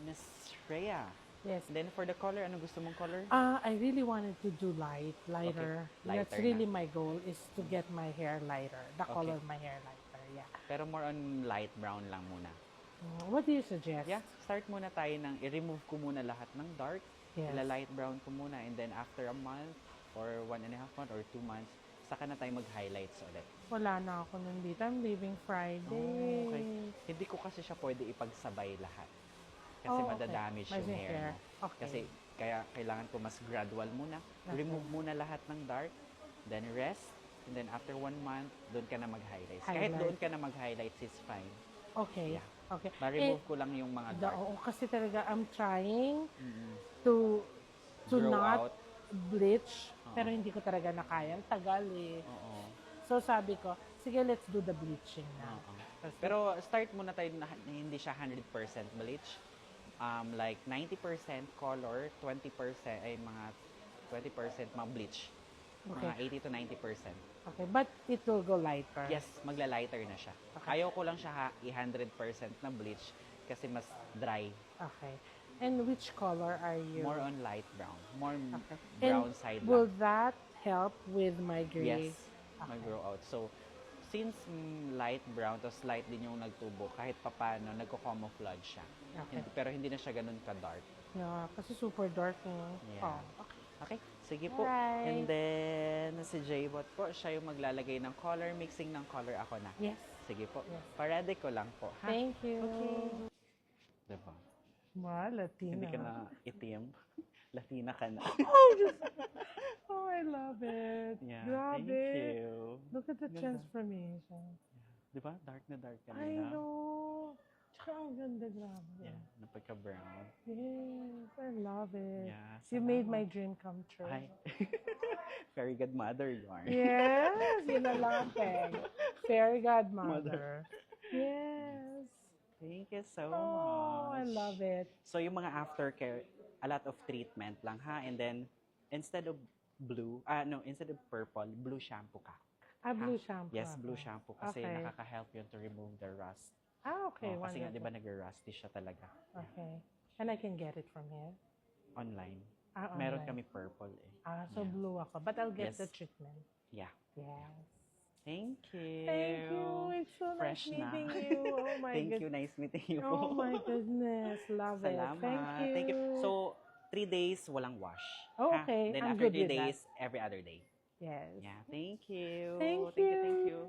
Miss Rhea. Yes. And then for the color, ano gusto mong color? I really wanted to do lighter. Lighter That's really na. my goal is to get my hair lighter. The Okay. color of my hair lighter, yeah. Pero more on light brown lang muna. What do you suggest? Yeah, start muna tayo i-remove ko muna lahat ng dark. Yes. Ila-light brown ko muna and then after a month or 1.5 months or 2 months, saka na tayo mag-highlights ulit. Wala na ako nandito. I'm leaving Friday. Oh, okay. Hindi ko kasi siya pwede ipagsabay lahat. Kasi Okay. madadamage yung hair mo. Okay. Kasi kaya kailangan ko mas gradual muna. Okay. Remove muna lahat ng dark, then rest, and then after 1 month, doon ka na mag-highlights. Kahit doon ka na mag-highlights is fine. Okay. Yeah. Okay. Ma-remove ko lang yung mga dark. Oo, kasi talaga I'm trying Mm-mm. to Grow not out. bleach, Oo. pero hindi ko talaga na kaya. Ang tagal eh. Oo. So sabi ko, sige, let's do the bleaching now. Oo. Pero start muna tayo na hindi siya 100% bleach. Like 90% color, 20% ay mga 20% ma-bleach. Okay. Mga 80 to 90%. Okay, but it will go lighter. Yes, magla-lighter na siya. Okay. Ayaw ko lang siya i-100% na bleach kasi mas dry. Okay. And which color are you? More on light brown. More Okay. brown And side will lang. that help with my gray? Yes, mag-grow out. So, since light brown, tapos light din yung nagtubo, kahit papano, nagko-camouflage siya. Okay. Pero hindi na siya ganun ka-dark. Yeah, kasi super dark eh. Yeah. Oh, okay. Okay, sige po. Alright. And then, si Jaybot po, siya yung maglalagay ng color, mixing ng color ako na. Yes. Sige po. Yes. Parade ko lang po, ha? Thank you. Okay. Diba? Wow, Latina. Hindi ka na itim. Latina ka na. Oh, I love it. Yeah, Grabe. thank you. Look at the Ganda. transformation. Diba? Dark na dark ka na. I know. Tsaka ang ganda, grabe. Yeah, napagka-brown. Yes, I love it. Yeah, You made salamat. my dream come true. Ay. Fairy godmother yarn. Yes, yun na lang, Peg. Fairy godmother. Yes. Thank you so Oh, I much. love it. So, yung mga aftercare, a lot of treatment lang, ha? And then, instead of instead of purple, blue shampoo ka. Blue shampoo. Yes, ako. blue shampoo kasi Okay. nakaka-help yun to remove the rust. Okay, Oh, kasi nga, di ba, wonderful. nag-rusty siya talaga. Okay. And I can get it from here? Online. Online. Meron kami purple eh. So Yeah. blue ako. But I'll get Yes. the treatment. Yeah. Yes. Thank you. Thank you. It's so Fresh nice na. meeting you. Oh my Thank goodness. you. Nice meeting you Oh po. my goodness. Love Salamat. it. Thank you. So, 3 days, walang wash. Oh, ha? okay. Then I'm after good 3 with that. days, every other day. Yes. Yeah. Thank you. Thank Thank you. you.